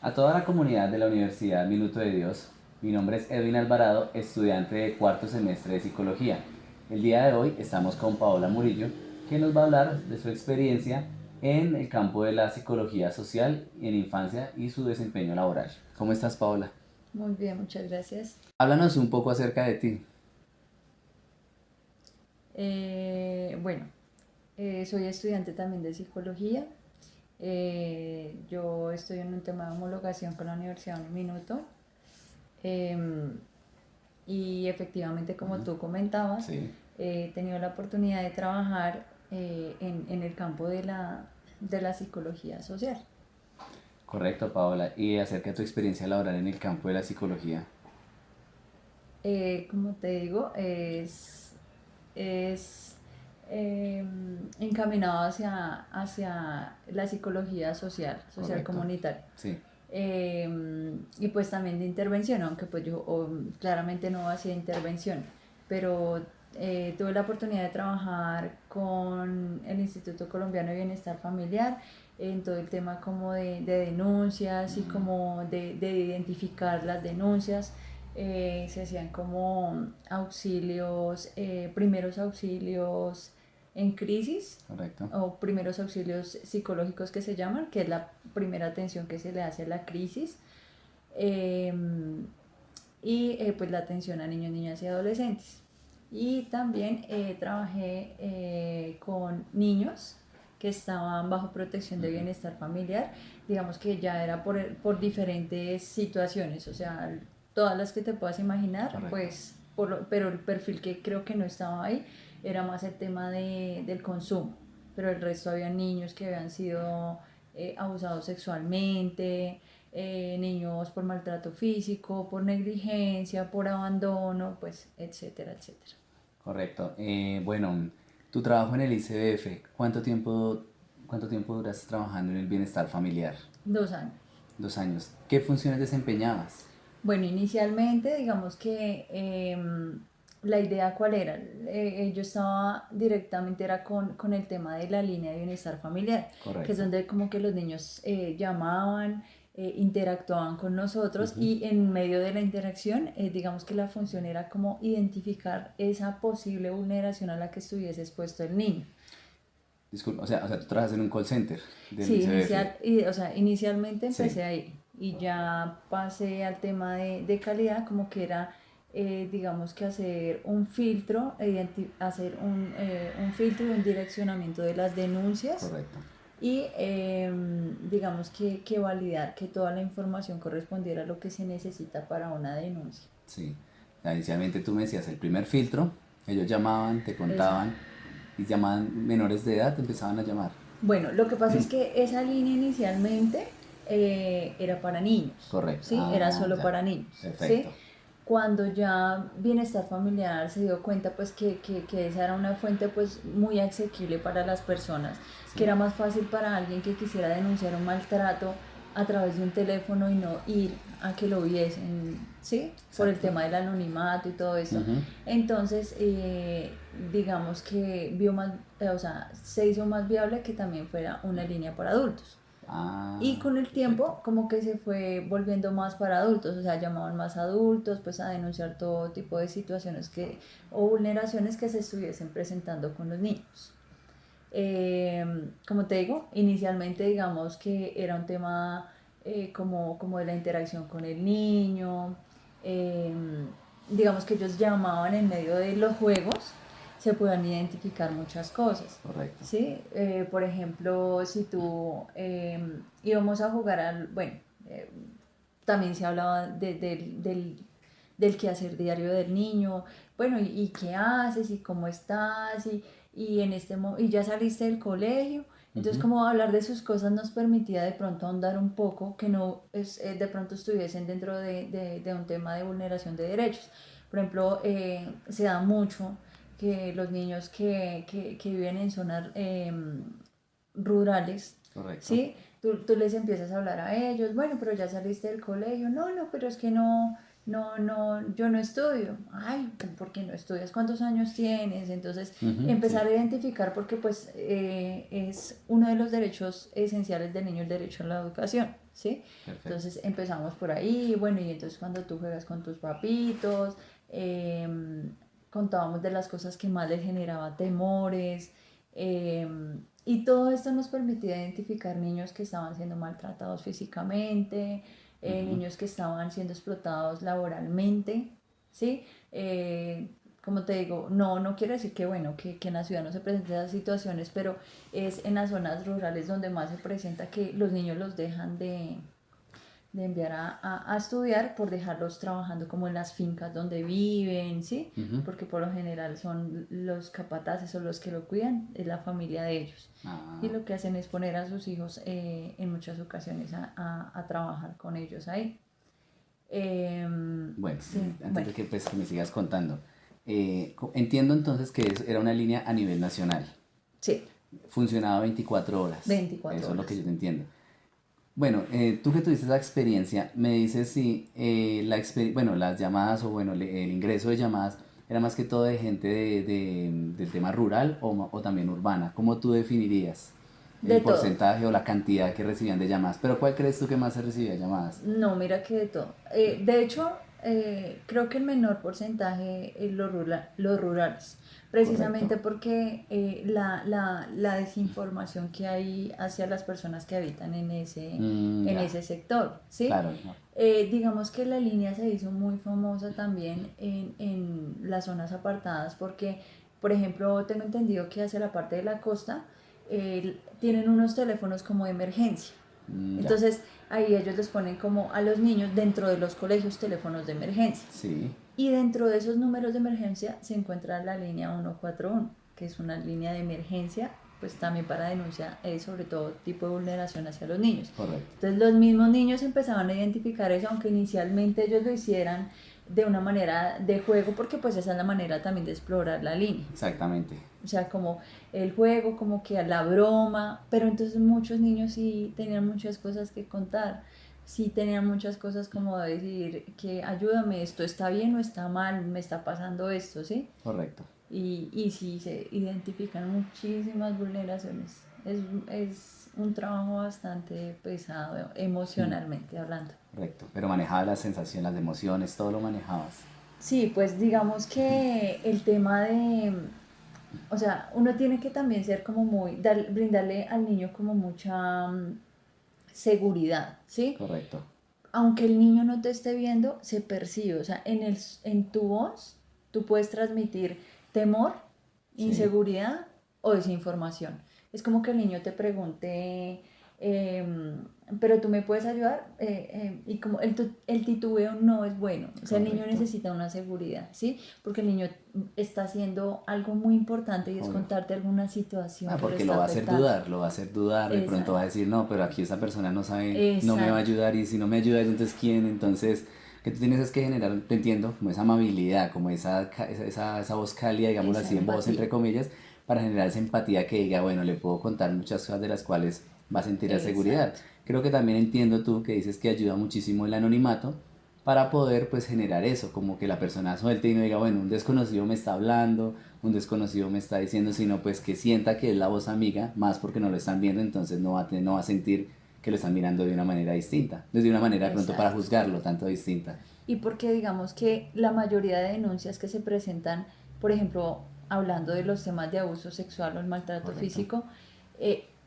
A toda la comunidad de la Universidad Minuto de Dios, mi nombre es Edwin Alvarado, estudiante de cuarto semestre de Psicología. El día de hoy estamos con Paola Murillo, que nos va a hablar de su experiencia en el campo de la psicología social en infancia y su desempeño laboral. ¿Cómo estás, Paola? Muy bien, muchas gracias. Háblanos un poco acerca de ti. Bueno, soy estudiante también de psicología. Yo estoy en un tema de homologación con la Universidad Un Minuto. Em, y efectivamente, como tú comentabas, Sí, he tenido la oportunidad de trabajar en el campo de la psicología social. correcto, Paola. Y acerca de tu experiencia laboral en el campo de la psicología. Como te digo, es encaminado hacia la psicología social Correcto. comunitaria. Sí, Y pues también de intervención, aunque pues yo claramente no hacía intervención, pero tuve la oportunidad de trabajar con el Instituto Colombiano de Bienestar Familiar en todo el tema como de denuncias y como de identificar las denuncias. Se hacían como auxilios, primeros auxilios en crisis correcto. o primeros auxilios psicológicos que se llaman, que es la primera atención que se le hace a la crisis, eh, y pues la atención a niños, niñas y adolescentes. Y también trabajé con niños que estaban bajo protección de bienestar familiar, digamos que ya era por diferentes situaciones, o sea, todas las que te puedas imaginar, Correcto. pues, pero el perfil que creo que no estaba ahí era más el tema del consumo, pero el resto había niños que habían sido abusados sexualmente, niños por maltrato físico, por negligencia, por abandono, pues, etcétera, etcétera. Correcto. Bueno, tu trabajo en el ICBF, ¿cuánto tiempo duraste trabajando en el bienestar familiar? 2 años. 2 años. ¿Qué funciones desempeñabas? Bueno, inicialmente, digamos que la idea cuál era, yo estaba directamente era con el tema de la línea de bienestar familiar, que es Correcto. donde como que los niños llamaban, interactuaban con nosotros y en medio de la interacción, digamos que la función era como identificar esa posible vulneración a la que estuviese expuesto el niño. Disculpa, o sea, tú trabajas en un call center del Sí, ICBF. o sea, inicialmente Sí, empecé ahí y ya pasé al tema de calidad, como que era, digamos que hacer un filtro, hacer un filtro y un direccionamiento de las denuncias correcto. y digamos que validar que toda la información correspondiera a lo que se necesita para una denuncia. Sí. Inicialmente tú me decías el primer filtro, ellos llamaban, te contaban Exacto. y llamaban menores de edad, te empezaban a llamar. Bueno, lo que pasa es que esa línea inicialmente era para niños, Correcto. ¿sí? Era Ah, solo ya. para niños, ¿sí? Perfecto. Cuando ya Bienestar Familiar se dio cuenta pues que esa era una fuente pues muy asequible para las personas, que Sí, era más fácil para alguien que quisiera denunciar un maltrato a través de un teléfono y no ir a que lo viesen, ¿sí? Por el exacto. tema del anonimato y todo esto. Ujú. Entonces, digamos que o sea, se hizo más viable que también fuera una línea para adultos. Y Ah, con el perfecto. tiempo como que se fue volviendo más para adultos, o sea, llamaban más adultos pues a denunciar todo tipo de situaciones o vulneraciones que se estuviesen presentando con los niños. Como te digo, inicialmente digamos que era un tema como de la interacción con el niño, eh, digamos que ellos llamaban en medio de los juegos, se puedan identificar muchas cosas. Correcto. ¿Sí? Por ejemplo, si tú íbamos a jugar bueno, eh, también se hablaba del quehacer diario del niño, bueno, y qué haces y cómo estás y ya saliste del colegio. Entonces, Ujú. como hablar de sus cosas nos permitía de pronto ahondar un poco, que no de pronto estuviesen dentro de un tema de vulneración de derechos. Por ejemplo, se da mucho que los niños que viven en zonas rurales, Correcto. ¿sí? Tú les empiezas a hablar a ellos, bueno, pero ya saliste del colegio, no, pero es que yo no estudio. Ay, ¿por qué no estudias? ¿Cuántos años tienes? Entonces, Ujú, empezar sí. a identificar porque pues es uno de los derechos esenciales del niño, el derecho a la educación. ¿sí? Perfecto. Entonces empezamos por ahí, bueno, y entonces cuando tú juegas con tus papitos, contábamos de las cosas que más les generaba temores, y todo esto nos permitía identificar niños que estaban siendo maltratados físicamente, Ujú. niños que estaban siendo explotados laboralmente, ¿sí? Como te digo, no quiere decir que, bueno, que en la ciudad no se presenten esas situaciones, pero es en las zonas rurales donde más se presenta que los niños los dejan de enviar a estudiar por dejarlos trabajando como en las fincas donde viven, ¿sí? Ujú. Porque por lo general son los capataces o los que lo cuidan, es la familia de ellos. Y Ah, lo que hacen es poner a sus hijos en muchas ocasiones a trabajar con ellos ahí. bueno, Sí, antes bueno, de que, pues, que me sigas contando, entiendo entonces que era una línea a nivel nacional. sí, Funcionaba 24 horas. 24 Eso es lo que horas. yo te entiendo. Bueno, tú que tuviste la experiencia, me dices si bueno, las llamadas o bueno, el ingreso de llamadas era más que todo de gente del tema rural o también urbana. ¿Cómo tú definirías De el todo. porcentaje o la cantidad que recibían de llamadas? Pero ¿cuál crees tú que más se recibía llamadas? No, mira que de todo. De hecho, creo que el menor porcentaje es los rurales, Correcto. precisamente porque la desinformación que hay hacia las personas que habitan en Ya, ese sector, ¿sí? claro, no, Digamos que la línea se hizo muy famosa también en las zonas apartadas porque, por ejemplo, tengo entendido que hacia la parte de la costa tienen unos teléfonos como de emergencia. ya, Entonces ahí ellos les ponen como a los niños dentro de los colegios teléfonos de emergencia. sí, Y dentro de esos números de emergencia se encuentra la línea 141, que es una línea de emergencia, pues también para denuncia, sobre todo tipo de vulneración hacia los niños. correcto, Entonces los mismos niños empezaban a identificar eso, aunque inicialmente ellos lo hicieran de una manera de juego, porque pues esa es la manera también de explorar la línea. exactamente. O sea, como el juego, como que a la broma, pero entonces muchos niños sí tenían muchas cosas que contar, sí tenían muchas cosas como decir que ayúdame, esto está bien o está mal, me está pasando esto, ¿sí? Correcto. Y sí se identifican muchísimas vulneraciones. Es un trabajo bastante pesado emocionalmente hablando. Correcto. Pero manejaba la sensación, las emociones, todo lo manejabas. Sí, pues digamos que el tema de, o sea, uno tiene que también ser como muy, brindarle al niño como mucha seguridad, ¿sí? Correcto. Aunque el niño no te esté viendo, se percibe, o sea, en tu voz tú puedes transmitir temor, Sí. inseguridad o desinformación. Es como que el niño te pregunte, pero tú me puedes ayudar, y como el titubeo no es bueno, o sea, el niño Correcto. necesita una seguridad, ¿sí? Porque el niño está haciendo algo muy importante y es Obvio. contarte alguna situación Ah, que lo porque lo está va a hacer afectando. dudar, lo va a hacer dudar, de pronto va a Exacto, decir, no, pero aquí esa persona no sabe, no me va a exacto, ayudar y si no me ayuda, entonces ¿quién? Entonces, que tú tienes es que generar, te entiendo, como esa amabilidad, como esa voz cálida, digámoslo esa así, en voz entre empatía, comillas, para generar esa empatía que diga, bueno, le puedo contar muchas cosas de las cuales va a sentir la seguridad. exacto. Creo que también entiendo tú que dices que ayuda muchísimo el anonimato para poder pues generar eso, como que la persona suelte y no diga, bueno, un desconocido me está hablando, un desconocido me está diciendo, sino pues que sienta que es la voz amiga, más porque no lo están viendo, entonces no va a sentir que lo están mirando de una manera distinta, desde una manera de pronto para Exacto. juzgarlo, tanto distinta. Y porque digamos que la mayoría de denuncias que se presentan, por ejemplo, hablando de los temas de abuso sexual o el maltrato Correcto. físico,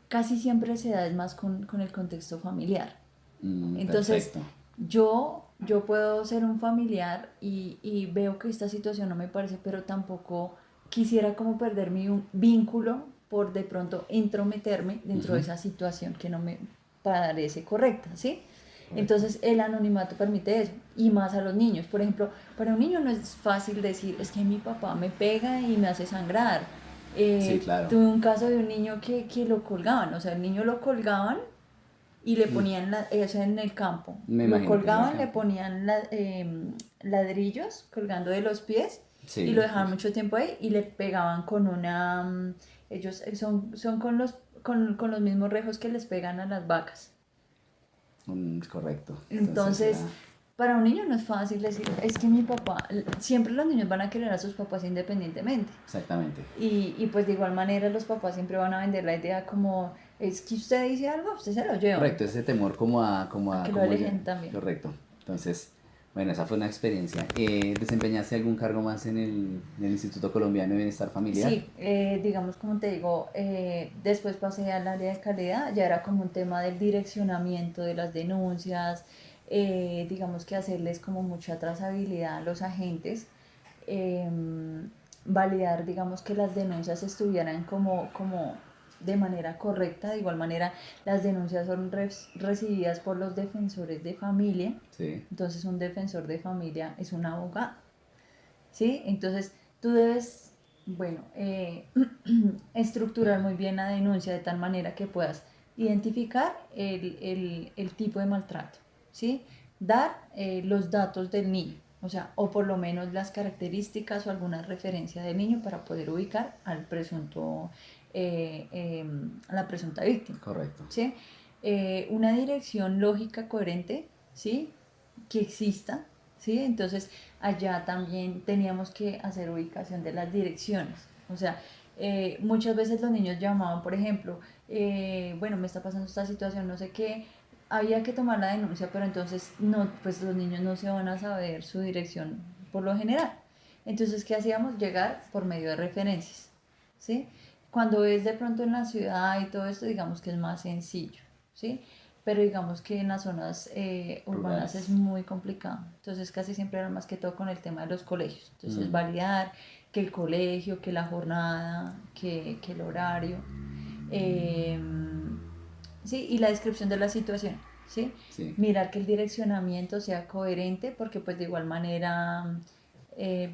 casi siempre se da es más con el contexto familiar. Entonces, Perfecto. yo puedo ser un familiar y veo que esta situación no me parece, pero tampoco quisiera como perder mi vínculo por de pronto entrometerme dentro de Ujú. esa situación que no me parece correcta, ¿sí? Correcto. Entonces el anonimato permite eso, y más a los niños. Por ejemplo, para un niño no es fácil decir, es que mi papá me pega y me hace sangrar. Sí, claro. Tuve un caso de un niño que lo colgaban, o sea, el niño lo colgaban y le Mm, ponían eso en el campo. Me Lo imagino que es el colgaban, le ejemplo. ponían ladrillos colgando de los pies y lo Sí, dejaban mucho tiempo ahí y le pegaban con una... ellos son con los mismos rejos que les pegan a las vacas. correcto. Entonces Entonces, era para un niño no es fácil decir, es que mi papá, siempre los niños van a querer a sus papás independientemente. exactamente. Y pues de igual manera los papás siempre van a vender la idea como, Es que usted dice algo, usted se lo lleva. Correcto, ese temor A que lo como alejen también. correcto. Entonces, bueno, esa fue una experiencia. ¿Desempeñaste algún cargo más en el Instituto Colombiano de Bienestar Familiar? Sí, digamos como te digo, después pasé al área de calidad, ya era como un tema del direccionamiento de las denuncias, digamos que hacerles como mucha trazabilidad a los agentes, validar, digamos que las denuncias estuvieran como de manera correcta, de igual manera las denuncias son recibidas por los defensores de familia, Sí, entonces un defensor de familia es un abogado. ¿Sí? Entonces tú debes, bueno, estructurar muy bien la denuncia de tal manera que puedas identificar el tipo de maltrato, ¿sí? Dar los datos del niño, o sea, o por lo menos las características o alguna referencia del niño para poder ubicar al presunto, a la presunta víctima, correcto. ¿sí? Una dirección lógica, coherente, ¿sí? Que exista, ¿sí? Entonces allá también teníamos que hacer ubicación de las direcciones. O sea, muchas veces los niños llamaban, por ejemplo, bueno, me está pasando esta situación, no sé qué, había que tomar la denuncia, pero entonces no, pues los niños no se van a saber su dirección por lo general. Entonces, ¿qué hacíamos? Llegar por medio de referencias, ¿sí? Cuando es de pronto en la ciudad y todo esto, digamos que es más sencillo, ¿sí? Pero digamos que en las zonas urbanas es Rurales. muy complicado. Entonces casi siempre era más que todo con el tema de los colegios. Entonces Mm, validar que el colegio, que la jornada, que el horario. eh, sí, y la descripción de la situación, ¿sí? sí, Mirar que el direccionamiento sea coherente porque pues de igual manera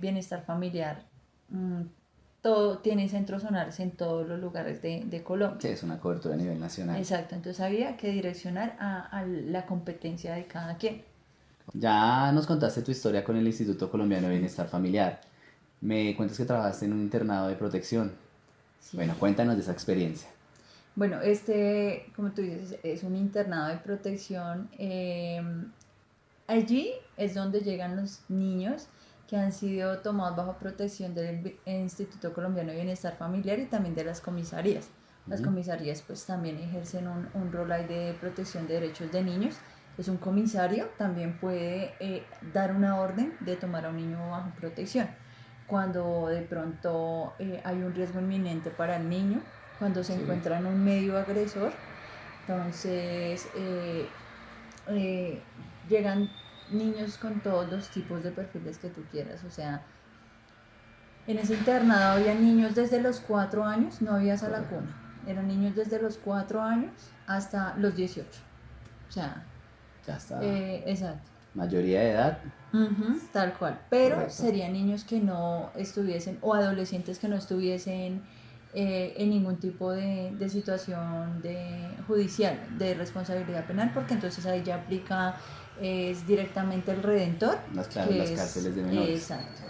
bienestar familiar, mm, todo tiene centros zonales en todos los lugares de Colombia. sí, es una cobertura a nivel nacional. Exacto, entonces había que direccionar a la competencia de cada quien. Ya nos contaste tu historia con el Instituto Colombiano de Bienestar Familiar. Me cuentas que trabajaste en un internado de protección. Sí. Bueno, cuéntanos de esa experiencia. Bueno, como tú dices, es un internado de protección. Allí es donde llegan los niños que han sido tomados bajo protección del Instituto Colombiano de Bienestar Familiar y también de las comisarías. Las Ujú. comisarías pues también ejercen un rol ahí de protección de derechos de niños. Es un comisario, también puede dar una orden de tomar a un niño bajo protección. Cuando de pronto hay un riesgo inminente para el niño, cuando se Sí, encuentra en un medio agresor, entonces eh, llegan niños con todos los tipos de perfiles que tú quieras. O sea, en ese internado había niños desde los 4 años, no había sala correcto. cuna. Eran niños desde los 4 años hasta los 18. O sea, Ya está. exacto. Mayoría de edad, Tal cual. Pero correcto. serían niños que no estuviesen, o adolescentes que no estuviesen en ningún tipo de situación judicial, de responsabilidad penal, porque entonces ahí ya aplica es directamente el redentor, Claro, las que es cárceles de menores. exacto.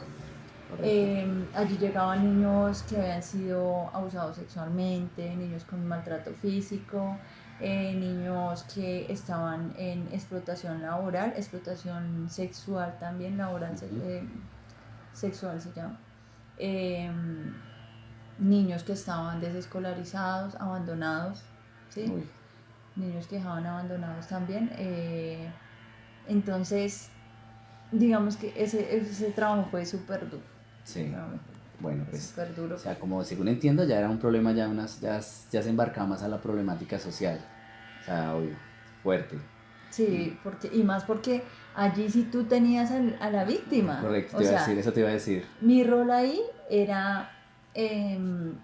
Correcto. Allí llegaban niños que habían sido abusados sexualmente, niños con maltrato físico, niños que estaban en explotación laboral, explotación sexual también, laboral, Ujú. sexual se llama. Eh, Niños que estaban desescolarizados, abandonados, ¿sí? Uy, Niños que estaban abandonados también. Entonces, digamos que ese trabajo fue súper duro. sí. Bueno, Fue pues, súper o duro. sea, como según entiendo, ya era un problema, ya se embarcaba más a la problemática social. O sea, obvio, fuerte. Y, Sí, y más porque allí sí tú tenías a la víctima. correcto, O te iba a decir, sea, eso te iba a decir. mi rol ahí era, em,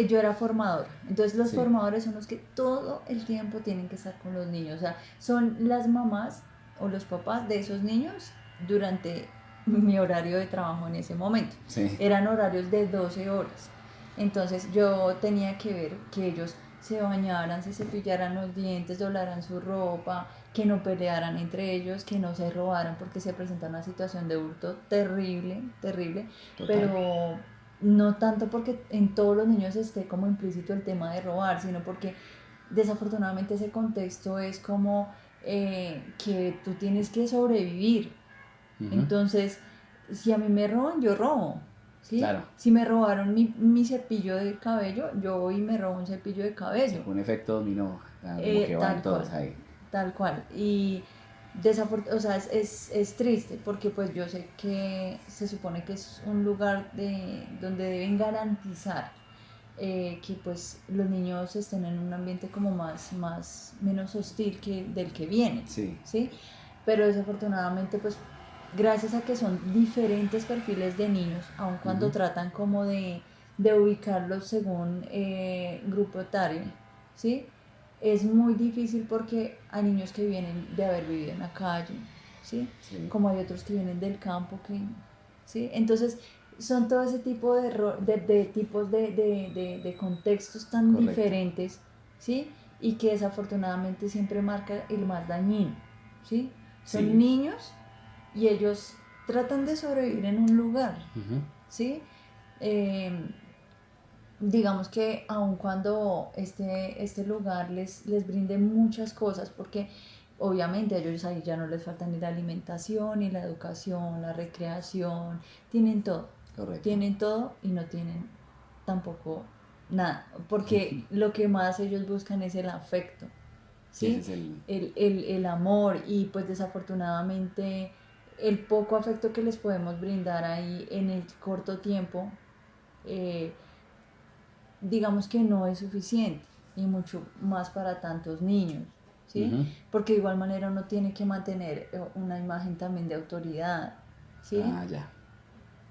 yo era formadora. Entonces los Sí, formadores son los que todo el tiempo tienen que estar con los niños. O sea, son las mamás o los papás de esos niños durante mi horario de trabajo en ese momento. sí, Eran horarios de 12 horas. Entonces yo tenía que ver que ellos se bañaran, se cepillaran los dientes, doblaran su ropa, que no pelearan entre ellos, que no se robaran porque se presenta una situación de hurto terrible, terrible, total. pero no tanto porque en todos los niños esté como implícito el tema de robar, sino porque desafortunadamente ese contexto es como que tú tienes que sobrevivir. Ujú. Entonces, si a mí me roban, yo robo. ¿sí? Claro. Si me robaron mi cepillo de cabello, yo voy y me robo un cepillo de cabello. Un efecto dominó, como que van Tal cual, todos ahí. tal cual. Y o sea, es triste porque pues yo sé que se supone que es un lugar donde deben garantizar que pues los niños estén en un ambiente como menos hostil que del que vienen, Sí. ¿sí? Pero desafortunadamente pues gracias a que son diferentes perfiles de niños, aun cuando tratan como de ubicarlos según grupo etario, ¿sí? Es muy difícil porque hay niños que vienen de haber vivido en la calle, ¿sí? Sí. Como hay otros que vienen del campo, ¿sí? Entonces, son todo ese tipo de tipos de contextos tan Correcto. diferentes, ¿sí? Y que desafortunadamente siempre marca el más dañino, ¿sí? Son Sí. niños y ellos tratan de sobrevivir en un lugar, ¿sí? Digamos que aun cuando este lugar les brinde muchas cosas, porque obviamente a ellos ahí ya no les falta ni la alimentación, ni la educación, la recreación, tienen todo. Correcto. Tienen todo y no tienen tampoco nada, porque lo que más ellos buscan es el afecto, ¿sí? Ese es El amor, y pues desafortunadamente el poco afecto que les podemos brindar ahí en el corto tiempo, digamos que no es suficiente, y mucho más para tantos niños, ¿sí? Porque de igual manera uno tiene que mantener una imagen también de autoridad, ¿sí? Ah, ya.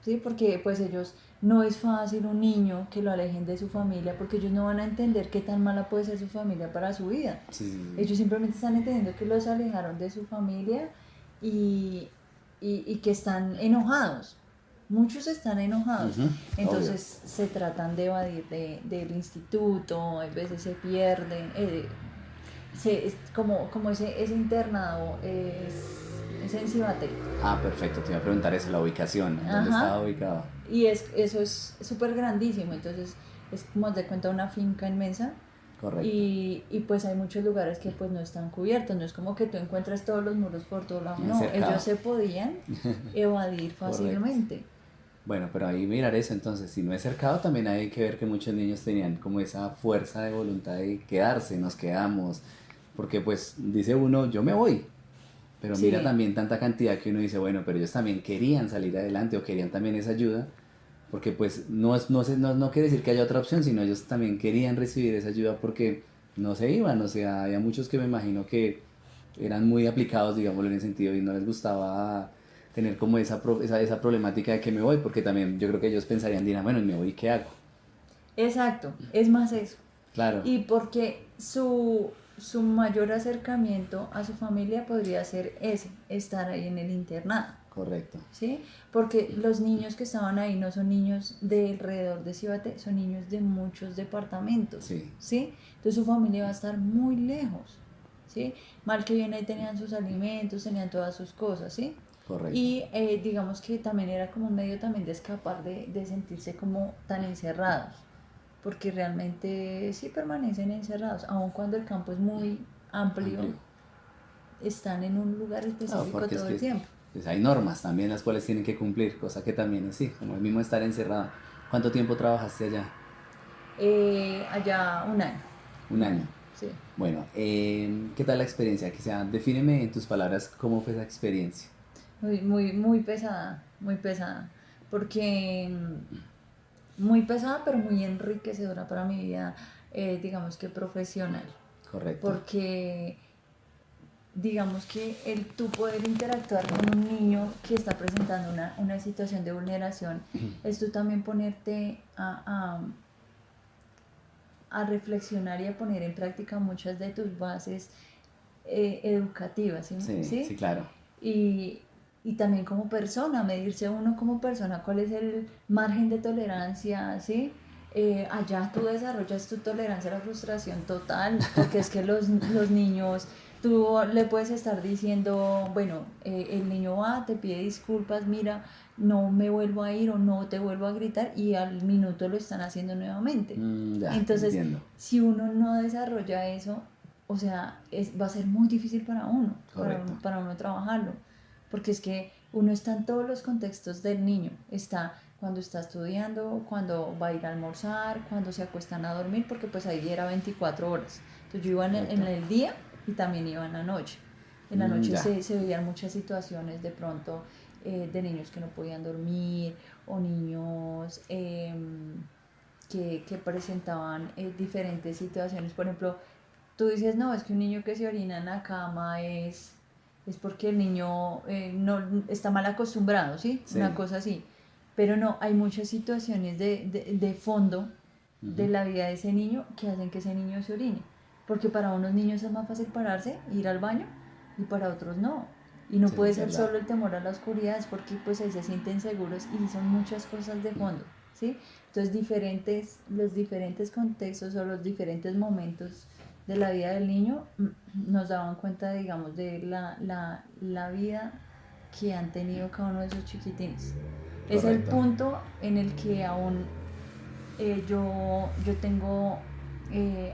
¿Sí? Porque pues ellos, no es fácil un niño que lo alejen de su familia, porque ellos no van a entender qué tan mala puede ser su familia para su vida. Sí. Ellos simplemente están entendiendo que los alejaron de su familia y que están enojados. Muchos están enojados. Entonces se tratan de evadir del instituto, a veces se pierden. Como ese internado es en Cibaté. Ah, perfecto, te iba a preguntar eso, la ubicación, ¿dónde estaba ubicado? Y eso es súper grandísimo, entonces es como de cuenta una finca inmensa. Correcto. Y pues hay muchos lugares que pues no están cubiertos, no es como que tú encuentres todos los muros por todos lados, no, Cercado. ellos se podían evadir fácilmente. Bueno, pero ahí mirar eso entonces, si no es cercado también hay que ver que muchos niños tenían como esa fuerza de voluntad de quedarse, nos quedamos, porque pues dice uno, yo me voy, pero Sí. mira también tanta cantidad que uno dice, bueno, pero ellos también querían salir adelante o querían también esa ayuda, porque pues no quiere decir que haya otra opción, sino ellos también querían recibir esa ayuda porque no se iban, o sea, había muchos que me imagino que eran muy aplicados, digámoslo en ese sentido, y no les gustaba tener como esa problemática de que me voy, porque también yo creo que ellos pensarían, dirán, bueno, ¿y me voy qué hago? Exacto, es más eso. Claro. Y porque su mayor acercamiento a su familia podría ser ese, estar ahí en el internado. Correcto. ¿Sí? Porque los niños que estaban ahí no son niños de alrededor de Cibaté, son niños de muchos departamentos. Sí. ¿Sí? Entonces su familia va a estar muy lejos. ¿Sí? Mal que bien ahí tenían sus alimentos, tenían todas sus cosas, ¿sí? Correcto. Y digamos que también era como un medio también de escapar de sentirse como tan encerrados, porque realmente sí permanecen encerrados, aun cuando el campo es muy amplio. Están en un lugar específico todo el tiempo. Pues hay normas también las cuales tienen que cumplir, cosa que también es así, como el mismo estar encerrado. ¿Cuánto tiempo trabajaste allá? Allá un año. Un año. Sí. Bueno, ¿qué tal la experiencia? Defíneme en tus palabras cómo fue esa experiencia. Muy pesada, porque muy pesada, pero muy enriquecedora para mi vida, digamos que profesional. Correcto. Porque digamos que el tú poder interactuar con un niño que está presentando una situación de vulneración, es tú también ponerte a reflexionar y a poner en práctica muchas de tus bases educativas, ¿sí? Sí, claro. Y también como persona, medirse uno como persona, cuál es el margen de tolerancia, ¿sí? Allá tú desarrollas tu tolerancia a la frustración total, porque es que los niños, tú le puedes estar diciendo, bueno, el niño va, te pide disculpas, mira, no me vuelvo a ir o no te vuelvo a gritar, y al minuto lo están haciendo nuevamente. Entonces, entiendo. si uno no desarrolla eso, o sea, va a ser muy difícil para uno, para uno trabajarlo, porque es que uno está en todos los contextos del niño, está cuando está estudiando, cuando va a ir a almorzar, cuando se acuestan a dormir, porque pues ahí era 24 horas. Entonces yo iba en Correcto. el día y también iba en la noche. En la noche Ya. se veían muchas situaciones de pronto de niños que no podían dormir o niños que presentaban diferentes situaciones. Por ejemplo, tú dices, no, es que un niño que se orina en la cama es porque el niño no está mal acostumbrado, ¿sí? Una Sí. cosa así. Pero no, hay muchas situaciones de fondo de Ujú. la vida de ese niño que hacen que ese niño se orine. Porque para unos niños es más fácil pararse, ir al baño, y para otros no. Y no Sí, eso puede es ser verdad. solo el temor a la oscuridad, es porque pues ahí se sienten seguros y son muchas cosas de fondo, ¿sí? Entonces los diferentes contextos o los diferentes momentos de la vida del niño nos daban cuenta, digamos, de la vida que han tenido cada uno de esos chiquitines. Es el Correcto. punto en el que aún yo tengo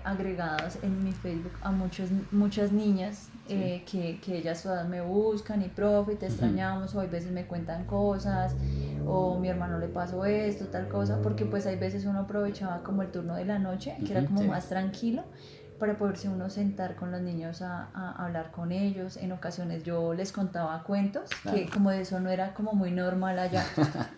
agregadas en mi Facebook a muchas niñas Sí. que ellas todas me buscan y profe, te Ujú. extrañamos, o hay veces me cuentan cosas, o mi hermano le pasó esto, tal cosa, porque pues hay veces uno aprovechaba como el turno de la noche, que era Ujú. como Sí. más tranquilo, para poderse uno sentar con los niños a hablar con ellos. En ocasiones yo les contaba cuentos, que Claro. como de eso no era como muy normal allá.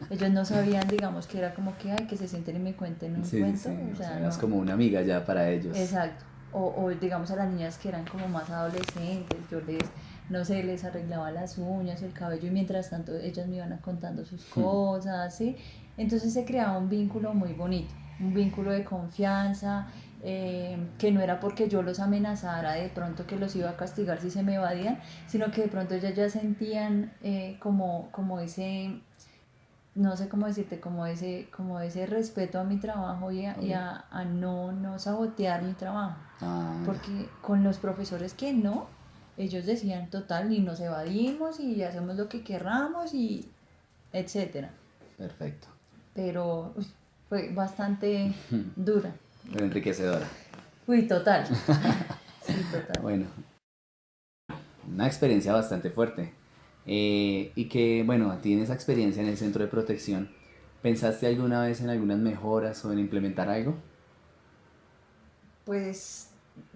Ellos no sabían, digamos, que era como que, ay, que se sienten y me cuenten un Sí, sí, cuento, sí. o O sea, sea, eras no, como una amiga ya para ellos. exacto. O digamos a las niñas que eran como más adolescentes, yo les, no sé, les arreglaba las uñas o el cabello y mientras tanto ellas me iban contando sus cosas, ¿sí? Entonces se creaba un vínculo muy bonito, un vínculo de confianza, que no era porque yo los amenazara de pronto que los iba a castigar si se me evadían, sino que de pronto ellas ya sentían como ese, no sé cómo decirte, como ese respeto a mi trabajo y Obvio. a no sabotear mi trabajo. Ah, ya. Porque con los profesores que no, ellos decían total, y nos evadimos y hacemos lo que querramos y etcétera. Perfecto. Pero uy, fue bastante dura. Pero enriquecedora. Uy, total. Sí, total. Bueno, una experiencia bastante fuerte. Y que, bueno, a ti en esa experiencia en el centro de protección, ¿pensaste alguna vez en algunas mejoras o en implementar algo? Pues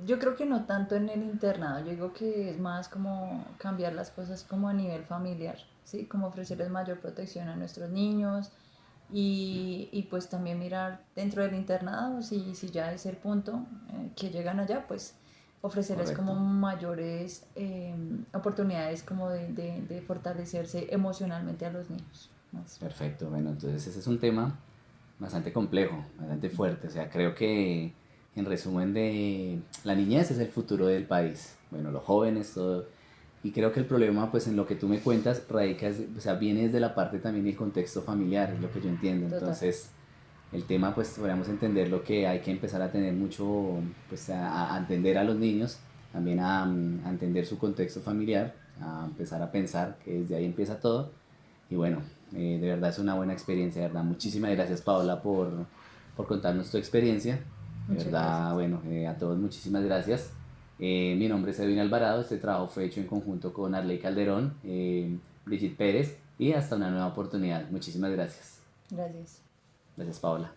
yo creo que no tanto en el internado, yo digo que es más como cambiar las cosas como a nivel familiar, ¿sí? Como ofrecerles mayor protección a nuestros niños y pues también mirar dentro del internado, si ya es el punto que llegan allá, pues ofrecerles como Correcto. mayores oportunidades como de fortalecerse emocionalmente a los niños. Más. Perfecto. Bueno, entonces ese es un tema bastante complejo, bastante fuerte. O sea, creo que en resumen de la niñez es el futuro del país. Bueno, los jóvenes, todo. Y creo que el problema, pues en lo que tú me cuentas, radica, o sea, viene desde la parte también del contexto familiar, es lo que yo entiendo. Total. Entonces, el tema, pues podríamos entender lo que hay que empezar a tener mucho, pues a entender a los niños, también a entender su contexto familiar, a empezar a pensar que desde ahí empieza todo. Y bueno, de verdad es una buena experiencia, de verdad. Muchísimas gracias, Paola, por contarnos tu experiencia. De Muchas verdad, gracias. bueno, a todos muchísimas gracias. Mi nombre es Edwin Alvarado. Este trabajo fue hecho en conjunto con Arley Calderón, Brigitte Pérez y hasta una nueva oportunidad. Muchísimas gracias. Gracias. Gracias, Paola.